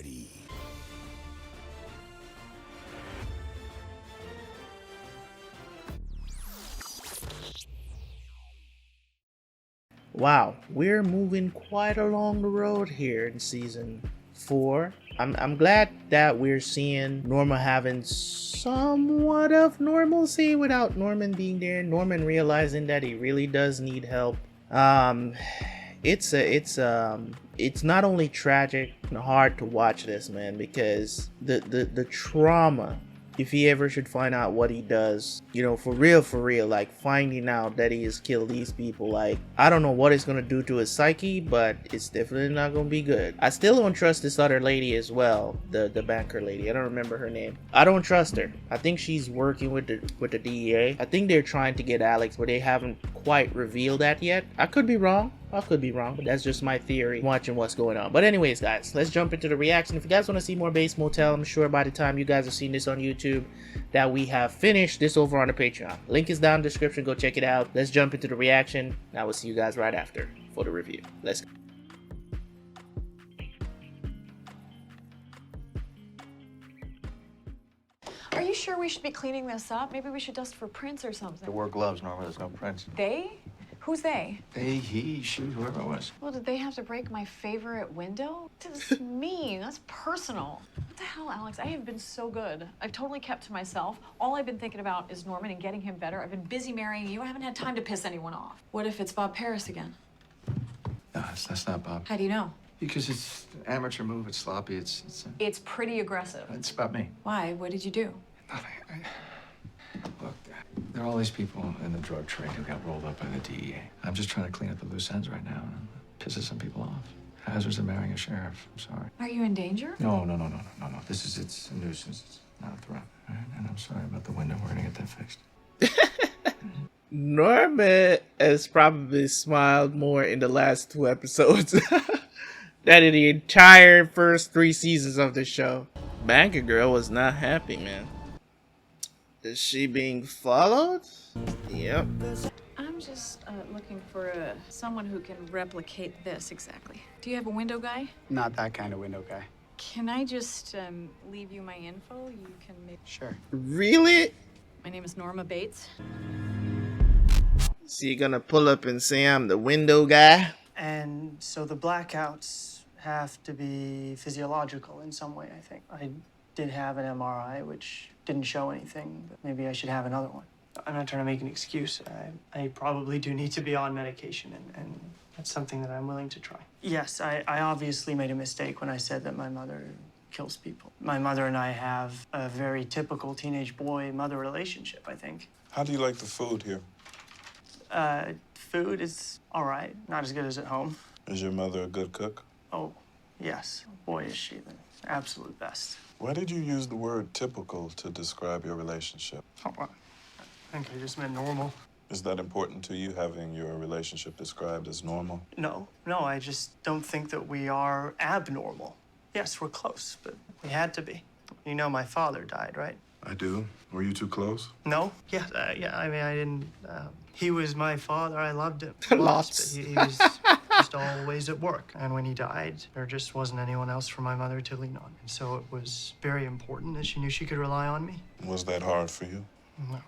ready. Wow, we're moving quite along the road here in season 4. I'm glad that we're seeing Norma having somewhat of normalcy without Norman being there. Norman realizing that he really does need help. It's not only tragic and hard to watch this, man, because the trauma, if he ever should find out what he does, for real, like finding out that he has killed these people, like, I don't know what it's gonna do to his psyche, but it's definitely not gonna be good. I still don't trust this other lady as well, the banker lady. I don't remember her name. I don't trust her. I think she's working with the DEA. I think they're trying to get Alex, but they haven't quite revealed that yet. I could be wrong, but that's just my theory watching what's going on. But anyways, guys, let's jump into the reaction. If you guys want to see more Bates Motel, I'm sure by the time you guys have seen this on YouTube that we have finished this over on the Patreon. Link is down in the description. Go check it out. Let's jump into the reaction. I will see you guys right after for the review. Let's go. Are you sure we should be cleaning this up? Maybe we should dust for prints or something. There were gloves, Norma. There's no prints. They? Who's they? They, he, she, whoever it was. Well, did they have to break my favorite window? That's mean. That's personal. What the hell, Alex? I have been so good. I've totally kept to myself. All I've been thinking about is Norman and getting him better. I've been busy marrying you. I haven't had time to piss anyone off. What if it's Bob Paris again? No, that's not Bob. How do you know? Because it's an amateur move. It's sloppy. It's pretty aggressive. It's about me. Why? What did you do? Nothing. Look, there are all these people in the drug trade who got rolled up by the DEA. I'm just trying to clean up the loose ends right now. It pisses some people off. Hazards of marrying a sheriff. I'm sorry. Are you in danger? No. It's a nuisance. It's not a threat. All right? And I'm sorry about the window. We're gonna get that fixed. Norma has probably smiled more in the last 2 episodes than in the entire first 3 seasons of the show. Banker girl was not happy, man. Is she being followed? Yep. I'm just looking for someone who can replicate this exactly. Do you have a window guy? Not that kind of window guy. Can I just leave you my info? You can maybe... Sure. Really? My name is Norma Bates. So you're gonna pull up and say I'm the window guy? And so the blackouts have to be physiological in some way, I think. I did have an MRI, which didn't show anything, but maybe I should have another one. I'm not trying to make an excuse. I probably do need to be on medication, and that's something that I'm willing to try. Yes, I obviously made a mistake when I said that my mother kills people. My mother and I have a very typical teenage boy-mother relationship, I think. How do you like the food here? Food is all right, not as good as at home. Is your mother a good cook? Oh, yes. Boy, is she the absolute best. Why did you use the word typical to describe your relationship? Oh, I think I just meant normal. Is that important to you, having your relationship described as normal? No, I just don't think that we are abnormal. Yes, we're close, but we had to be. You know my father died, right? I do. Were you too close? No? Yeah, I mean, I didn't... he was my father. I loved him. Lots. But he was just always at work. And when he died, there just wasn't anyone else for my mother to lean on. And so it was very important that she knew she could rely on me. Was that hard for you? No.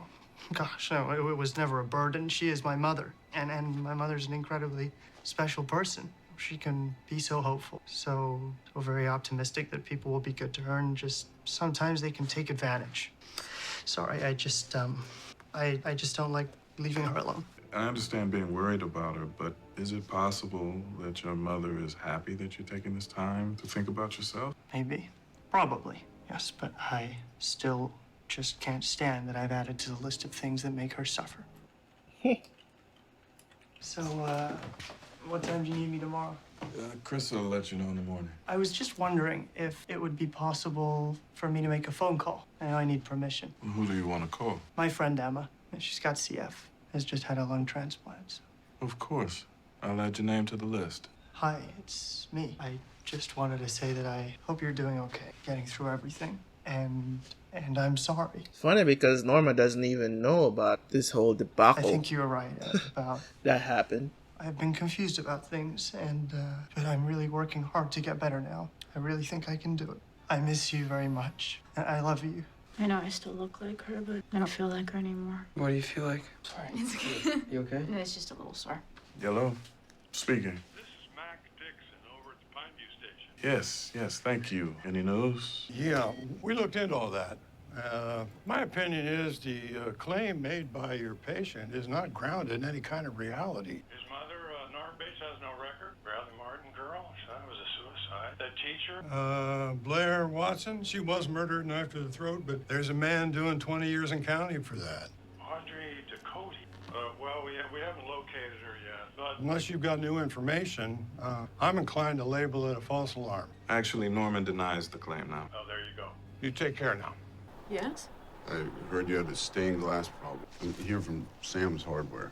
Gosh, no, it was never a burden. She is my mother. And my mother's an incredibly special person. She can be so hopeful, so very optimistic that people will be good to her, and just sometimes they can take advantage. Sorry, I just don't like leaving her alone. I understand being worried about her, but is it possible that your mother is happy that you're taking this time to think about yourself? Maybe. Probably, yes, but I still just can't stand that I've added to the list of things that make her suffer. So, what time do you need me tomorrow? Chris will let you know in the morning. I was just wondering if it would be possible for me to make a phone call. I know I need permission. Who do you want to call? My friend Emma, she's got CF, has just had a lung transplant. So. Of course. I'll add your name to the list. Hi, it's me. I just wanted to say that I hope you're doing okay, getting through everything. And I'm sorry. Funny because Norma doesn't even know about this whole I debacle think you're right about... that happened. I've been confused about things, but I'm really working hard to get better now. I really think I can do it. I miss you very much. I love you. I know I still look like her, but I don't feel like her anymore. What do you feel like? Sorry. It's okay. You okay? Yeah, it's just a little sore. Hello? Speaking. This is Mac Dixon over at the Pineview Station. Yes, thank you. Any news? Yeah, we looked into all that. My opinion is the claim made by your patient is not grounded in any kind of reality. His mother, Norma Bates, has no record. Bradley Martin girl, son was a suicide. That teacher? Blair Watson, she was murdered and knife to the throat, but there's a man doing 20 years in county for that. Audrey Ducote. Well, we haven't located her yet, but unless you've got new information, I'm inclined to label it a false alarm. Actually, Norman denies the claim now. Oh, there you go. You take care now. Yes? I heard you had a stained glass problem. I'm here from Sam's Hardware.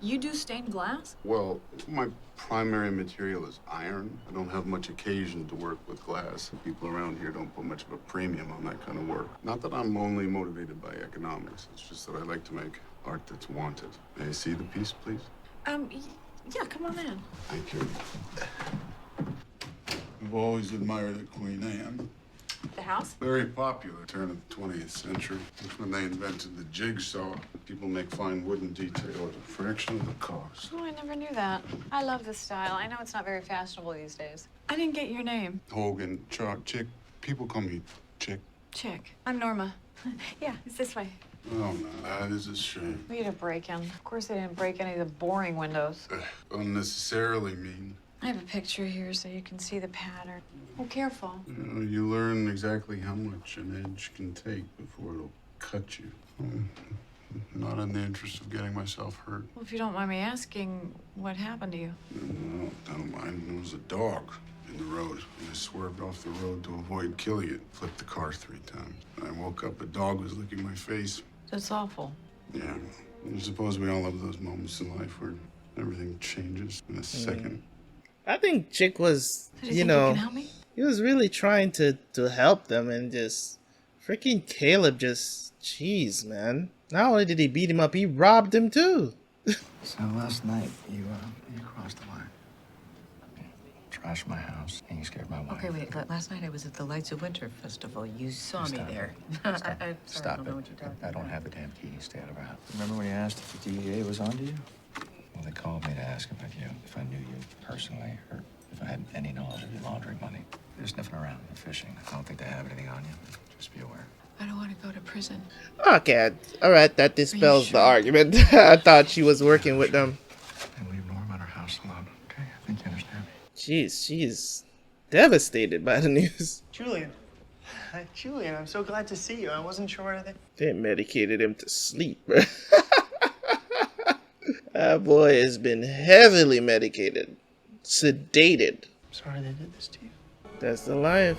You do stained glass? Well, my primary material is iron. I don't have much occasion to work with glass. People around here don't put much of a premium on that kind of work. Not that I'm only motivated by economics. It's just that I like to make art that's wanted. May I see the piece, please? Yeah, come on in. Thank you. I've always admired Queen Anne. The house? Very popular turn of the 20th century. That's when they invented the jigsaw. People make fine wooden detail at a fraction of the cost. Oh, I never knew that. I love this style. I know it's not very fashionable these days. I didn't get your name. Hogan, Chick. People call me Chick. Chick. I'm Norma. Yeah, it's this way. Oh, no, that is a shame. We had a break-in. Of course, they didn't break any of the boring windows. Unnecessarily mean. I have a picture here so you can see the pattern. Oh, careful. You learn exactly how much an edge can take before it'll cut you. Not in the interest of getting myself hurt. Well, if you don't mind me asking, what happened to you? No, I don't mind. There was a dog in the road, and I swerved off the road to avoid killing it. Flipped the car 3 times. When I woke up, a dog was licking my face. That's awful. Yeah. I suppose we all have those moments in life where everything changes in a second. I think Chick was, So do you think you can help me? he was really trying to help them, and just freaking Caleb just, jeez, man. Not only did he beat him up, he robbed him too. So last night, you crossed the line. Trashed my house, and you scared my wife. Okay, wait. Last night I was at the Lights of Winter Festival. You saw me Stop it. there. Stop, I sorry, Stop I don't know it. what you're talking I don't about. have the damn key. Stay out of our house. Remember when you asked if the DEA was onto you? Well, they called me to ask about you, if I knew you personally, or if I had any knowledge of you laundering money. They're sniffing around. They're fishing. I don't think they have anything on you. Just be aware. I don't want to go to prison. Okay, alright, that dispels sure? the argument. I thought she was working with them. And leave Norma at her house alone, okay? I think you understand me. Jeez, she's devastated by the news. Julian. Julian, I'm so glad to see you. I wasn't sure that... They medicated him to sleep, bro. That boy has been heavily medicated, sedated. Sorry they did this to you. That's the life.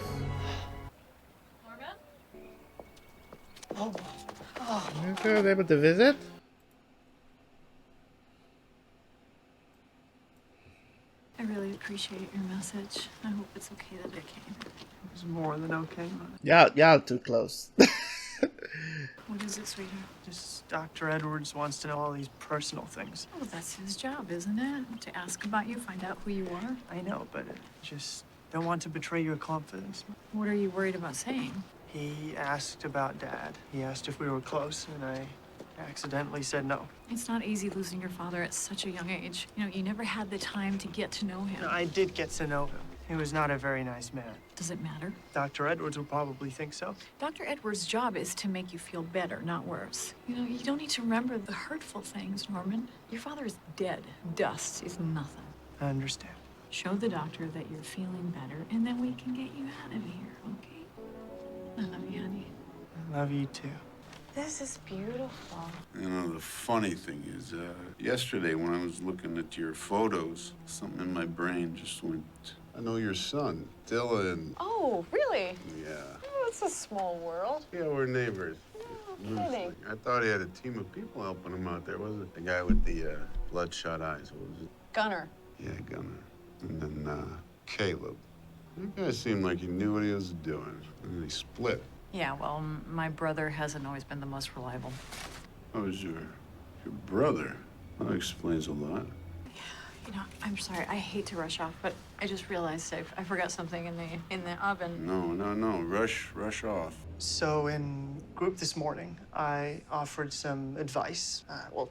Oh. Okay, was able to visit. I really appreciate your message. I hope it's okay that I came. It was more than okay. Y'all too close. What is it, sweetheart? Just Dr. Edwards wants to know all these personal things. Oh, that's his job, isn't it? To ask about you, find out who you are. I know, but I just don't want to betray your confidence. What are you worried about saying? He asked about Dad. He asked if we were close, and I accidentally said no. It's not easy losing your father at such a young age. You know, you never had the time to get to know him. No, I did get to know him. He was not a very nice man. Does it matter? Dr. Edwards would probably think so. Dr. Edwards' job is to make you feel better, not worse. You know, you don't need to remember the hurtful things, Norman. Your father is dead. Dust is nothing. I understand. Show the doctor that you're feeling better, and then we can get you out of here, okay? I love you, honey. I love you too. This is beautiful. You know, the funny thing is, yesterday when I was looking at your photos, something in my brain just went, I know your son, Dylan. Oh, really? Yeah. Oh, it's a small world. Yeah, we're neighbors. No kidding. I thought he had a team of people helping him out there, wasn't it? The guy with the bloodshot eyes, what was it? Gunner. Yeah, Gunner. And then Caleb. That guy seemed like he knew what he was doing. And then he split. Yeah, well, my brother hasn't always been the most reliable. Oh, was your brother? That explains a lot. You know, I'm sorry. I hate to rush off, but I just realized I forgot something in the oven. No. Rush off. So in group this morning, I offered some advice,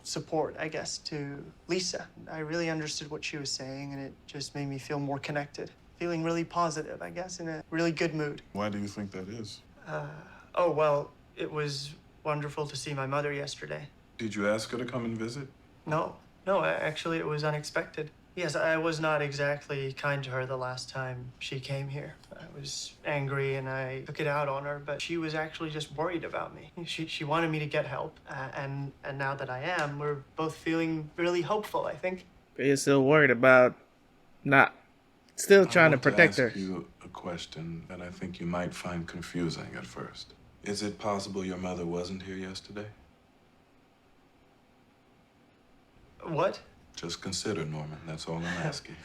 support, I guess, to Lisa. I really understood what she was saying, and it just made me feel more connected. Feeling really positive, I guess, in a really good mood. Why do you think that is? Well, it was wonderful to see my mother yesterday. Did you ask her to come and visit? No, actually, it was unexpected. Yes, I was not exactly kind to her the last time she came here. I was angry and I took it out on her, but she was actually just worried about me. She wanted me to get help, and now that I am, we're both feeling really hopeful, I think. But you're still worried about not still trying to protect her. I want to ask you a question that I think you might find confusing at first. Is it possible your mother wasn't here yesterday? What? Just consider, Norman. That's all I'm asking.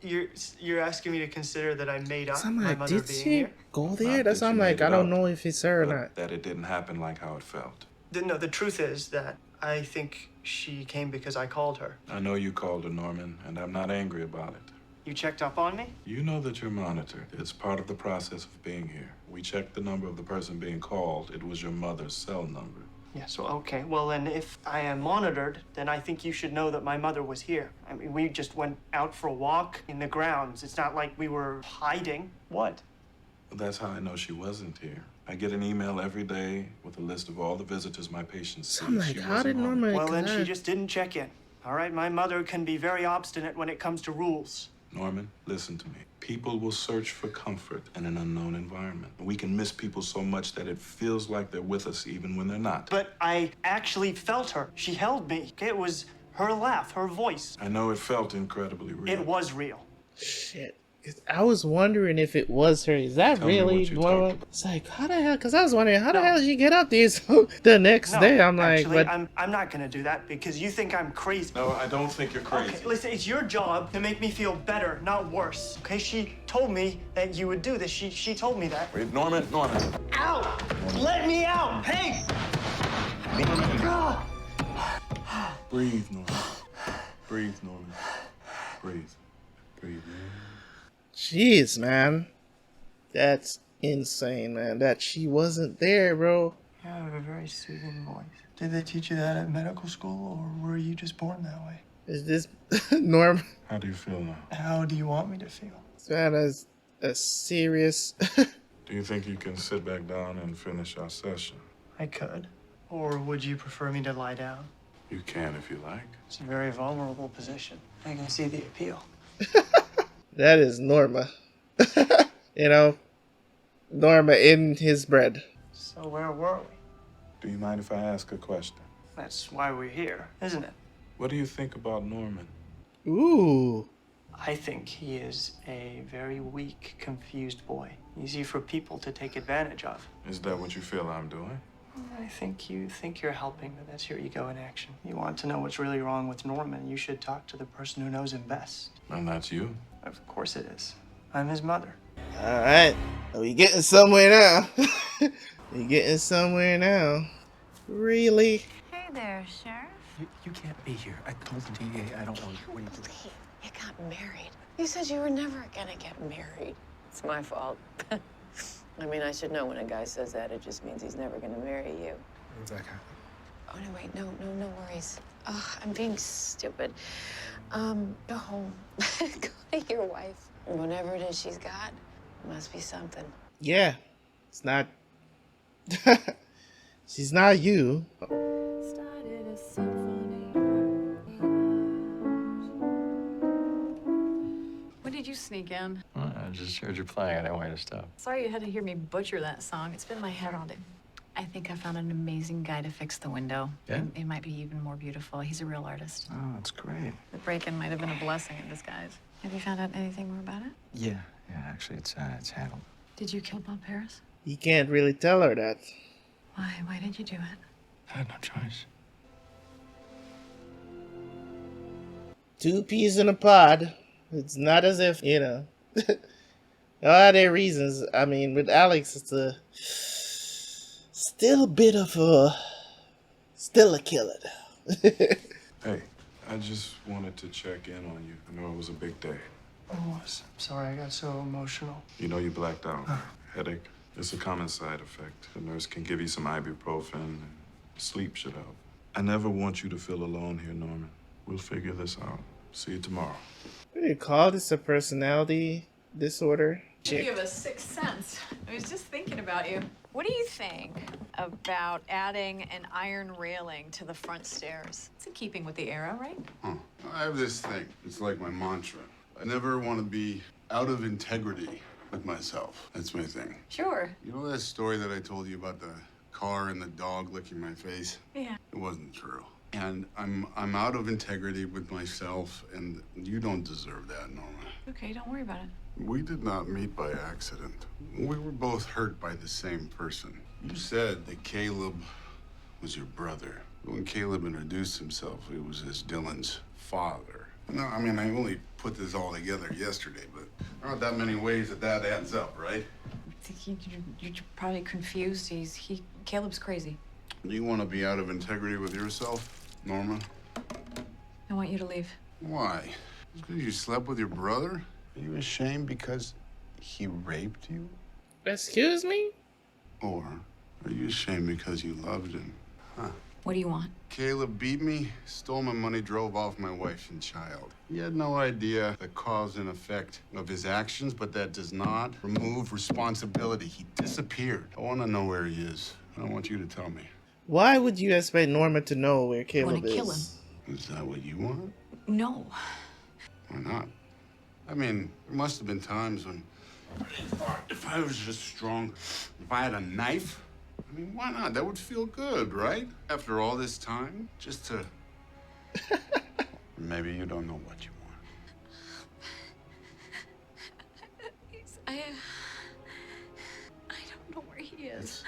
You're asking me to consider that I made up So I'm my like, mother did being she here? go Not there? that That's you I'm made like, it I don't up, know if it's her or but not. that it didn't happen like how it felt. No, the truth is that I think she came because I called her. I know you called her, Norman, and I'm not angry about it. You checked up on me? You know that you're monitored. It's part of the process of being here. We checked the number of the person being called. It was your mother's cell number. Yes, well, okay. Well, then if I am monitored, then I think you should know that my mother was here. I mean, we just went out for a walk in the grounds. It's not like we were hiding. What? Well, that's how I know she wasn't here. I get an email every day with a list of all the visitors my patients see. So I'm like, She how wasn't did on it. Norma? Well, then she just didn't check in. All right, my mother can be very obstinate when it comes to rules. Norman, listen to me. People will search for comfort in an unknown environment. We can miss people so much that it feels like they're with us even when they're not. But I actually felt her. She held me. It was her laugh, her voice. I know it felt incredibly real. It was real. Shit. I was wondering if it was her. Is that Tell me really what you Norma? talked about. It's like, how the hell? Because I was wondering, how the hell did she get up there? So the next No, day, I'm like, actually, but I'm not gonna do that because you think I'm crazy. No, I don't think you're crazy. Okay, listen, it's your job to make me feel better, not worse. Okay, she told me that you would do this. She told me that. Wait, Norman. Out! Let me out! Hey! Breathe, Norman. Breathe, Norman. Breathe. Breathe. jeez, man. That's insane, man. That she wasn't there, bro. You have a very soothing voice. Did they teach you that at medical school, or were you just born that way? Is this Norm? How do you feel now? How do you want me to feel? This man is a serious. Do you think you can sit back down and finish our session? I could. Or would you prefer me to lie down? You can if you like. It's a very vulnerable position. I can see the appeal. That is Norma. You know, Norma in his bread. So where were we? Do you mind if I ask a question? That's why we're here, isn't it? What do you think about Norman? Ooh. I think he is a very weak, confused boy. Easy for people to take advantage of. Is that what you feel I'm doing? I think you think you're helping, but that's your ego in action. You want to know what's really wrong with Norman, you should talk to the person who knows him best. And that's you. Of course it is. I'm his mother. All right. We getting somewhere now. We getting somewhere now. Really? Hey there, Sheriff. You can't be here. I told the DA I don't want you. You got married. You said you were never gonna get married. It's my fault. I mean, I should know when a guy says that. It just means he's never gonna marry you. Rebecca. Oh, no, wait. No worries. Oh, I'm being stupid. Go home. Go to your wife. Whatever it is she's got, must be something. Yeah. It's not. She's not you. Started a symphony. When did you sneak in? Well, I just heard you playing. I didn't want you to stop. Sorry you had to hear me butcher that song. It's been in my head all day. I think I found an amazing guy to fix the window. Yeah? It might be even more beautiful. He's a real artist. Oh, that's great. The break-in might have been a blessing in disguise. Have you found out anything more about it? Yeah, actually, it's handled. Did you kill Bob Paris? You can't really tell her that. Why? Why did you do it? I had no choice. Two peas in a pod. It's not as if, you know. There are their reasons. I mean, with Alex, it's a. Still a bit of a. Still a killer. Hey, I just wanted to check in on you. I know it was a big day. Oh, I'm sorry I got so emotional. You know you blacked out. Headache. It's a common side effect. The nurse can give you some ibuprofen and sleep should help. I never want you to feel alone here, Norman. We'll figure this out. See you tomorrow. What do you call this? A personality disorder? You have a sixth sense. I was just thinking about you. What do you think about adding an iron railing to the front stairs? It's in keeping with the era, right? Huh. I have this thing. It's like my mantra. I never want to be out of integrity with myself. That's my thing. Sure. You know that story that I told you about the car and the dog licking my face? Yeah. It wasn't true. And I'm out of integrity with myself, and you don't deserve that, Norma. Okay, don't worry about it. We did not meet by accident. We were both hurt by the same person. You said that Caleb was your brother. When Caleb introduced himself, it was as Dylan's father. No, I mean, I only put this all together yesterday, but there aren't that many ways that adds up, right? You're probably confused. Caleb's crazy. Do you want to be out of integrity with yourself, Norma? I want you to leave. Why? Just because you slept with your brother? Are you ashamed because he raped you? Excuse me? Or are you ashamed because you loved him? Huh? What do you want? Caleb beat me, stole my money, drove off my wife and child. He had no idea the cause and effect of his actions, but that does not remove responsibility. He disappeared. I want to know where he is. I want you to tell me. Why would you expect Norma to know where Caleb is? Kill him. Is that what you want? No. Why not? I mean, there must have been times when if I was just strong, if I had a knife, I mean, why not? That would feel good, right? After all this time, just to... Maybe you don't know what you want. I don't know where he is.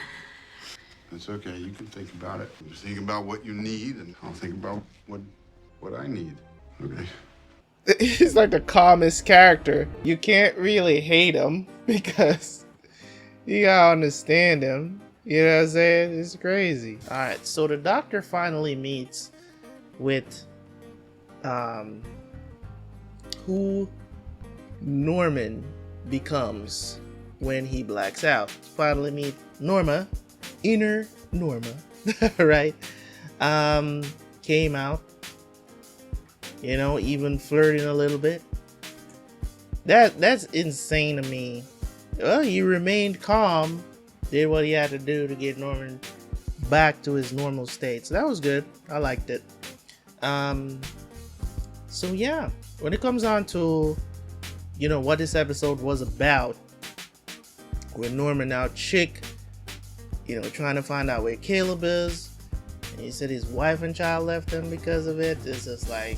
It's okay. You can think about it. Just think about what you need, and I'll think about what I need. Okay. He's like the calmest character. You can't really hate him because you gotta understand him. You know what I'm saying? It's crazy. Alright, so the doctor finally meets with who Norman becomes when he blacks out. Finally meet Norma, inner Norma, right? Came out, you know, even flirting a little bit. That's insane to me. Well, he remained calm, did what he had to do to get Norman back to his normal state. So that was good. I liked it. So yeah, when it comes on to, you know, what this episode was about, with Norman now chick, you know, trying to find out where Caleb is, and he said his wife and child left him because of it. It's just like,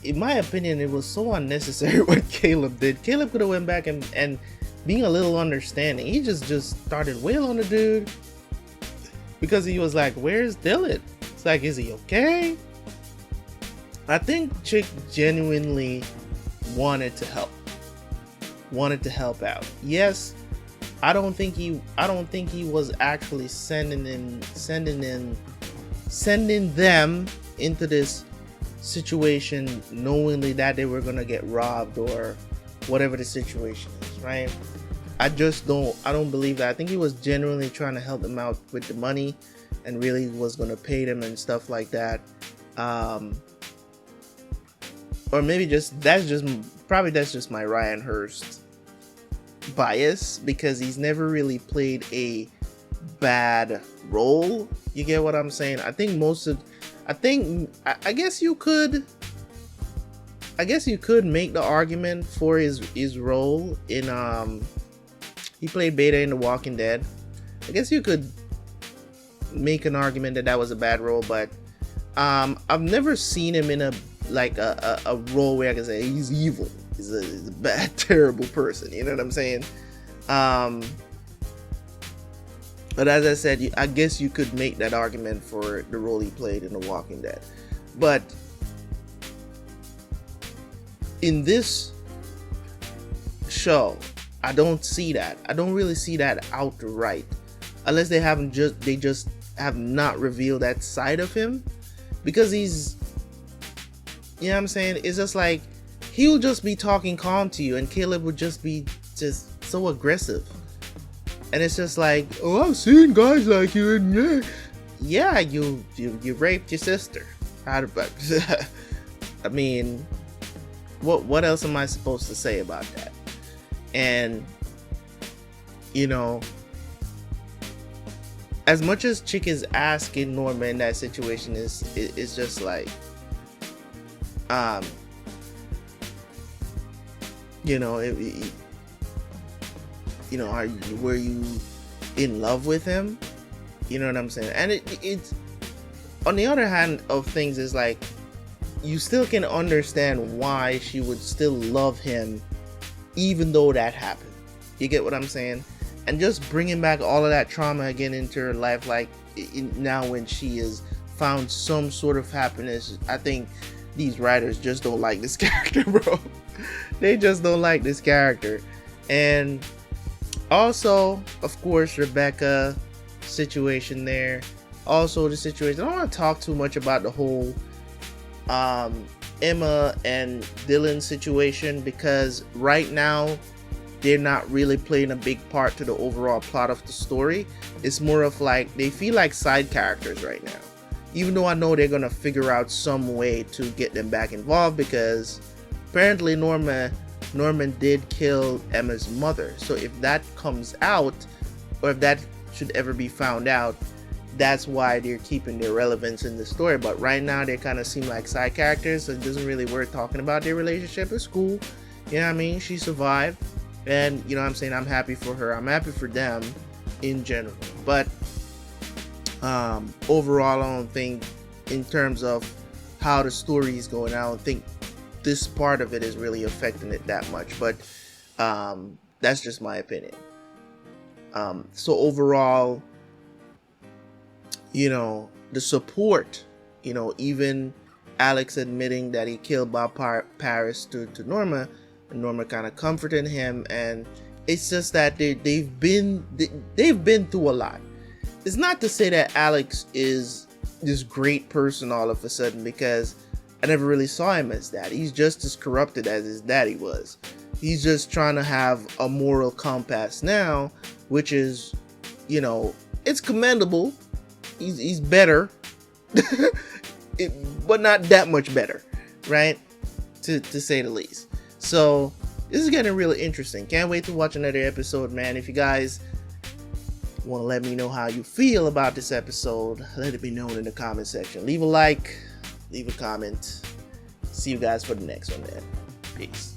in my opinion, it was so unnecessary what Caleb did. Caleb could have went back and being a little understanding. He just started wailing on the dude because he was like, where's Dylan? It's like, is he okay? I think chick genuinely wanted to help out. Yes, I don't think he was actually sending them into this situation knowingly that they were gonna get robbed or whatever the situation is, right? I don't believe that. I think he was genuinely trying to help them out with the money and really was gonna pay them and stuff like that. Or maybe that's just my Ryan Hurst bias, because he's never really played a bad role. You get what I'm saying? I guess you could make the argument for his role in he played Beta in The Walking Dead. I guess you could make an argument that was a bad role, but I've never seen him in a role where I can say he's evil. He's a bad, terrible person. You know what I'm saying? But as I said, I guess you could make that argument for the role he played in The Walking Dead. But in this show, I don't see that. I don't really see that outright, unless they just have not revealed that side of him. because he's, you know what I'm saying? It's just like, he'll just be talking calm to you, and Caleb would just be just so aggressive. And it's just like, oh, I've seen guys like you, and yeah, you raped your sister. I mean, what else am I supposed to say about that? And, you know, as much as Chick is asking Norma in that situation, is just like, you know, you know, were you in love with him? You know what I'm saying? And it's on the other hand of things, is like, you still can understand why she would still love him even though that happened. You get what I'm saying? And just bringing back all of that trauma again into her life, like now when she has found some sort of happiness. I think these writers just don't like this character, bro. They just don't like this character. And also, of course, Rebecca situation there. Also the situation, I don't want to talk too much about the whole Emma and Dylan situation, because right now they're not really playing a big part to the overall plot of the story. It's more of like, they feel like side characters right now, even though I know they're gonna figure out some way to get them back involved, because apparently Norman did kill Emma's mother. So if that comes out, or if that should ever be found out, that's why they're keeping their relevance in the story. But right now they kind of seem like side characters, so it doesn't really worth talking about their relationship. It's cool, you know what I mean? She survived, and you know what I'm saying, I'm happy for her, I'm happy for them in general. But overall, I don't think, in terms of how the story is going, I don't think this part of it is really affecting it that much. But that's just my opinion. So overall, you know, the support, you know, even Alex admitting that he killed Bob Paris to Norma, and Norma kind of comforting him, and it's just that they've been through a lot. It's not to say that Alex is this great person all of a sudden, because I never really saw him as that. He's just as corrupted as his daddy was. He's just trying to have a moral compass now, which is, you know, it's commendable. He's better, but not that much better, right? To say the least. So this is getting really interesting. Can't wait to watch another episode, man. If you guys want to let me know how you feel about this episode, let it be known in the comment section. Leave a like, leave a comment. See you guys for the next one, man. Peace.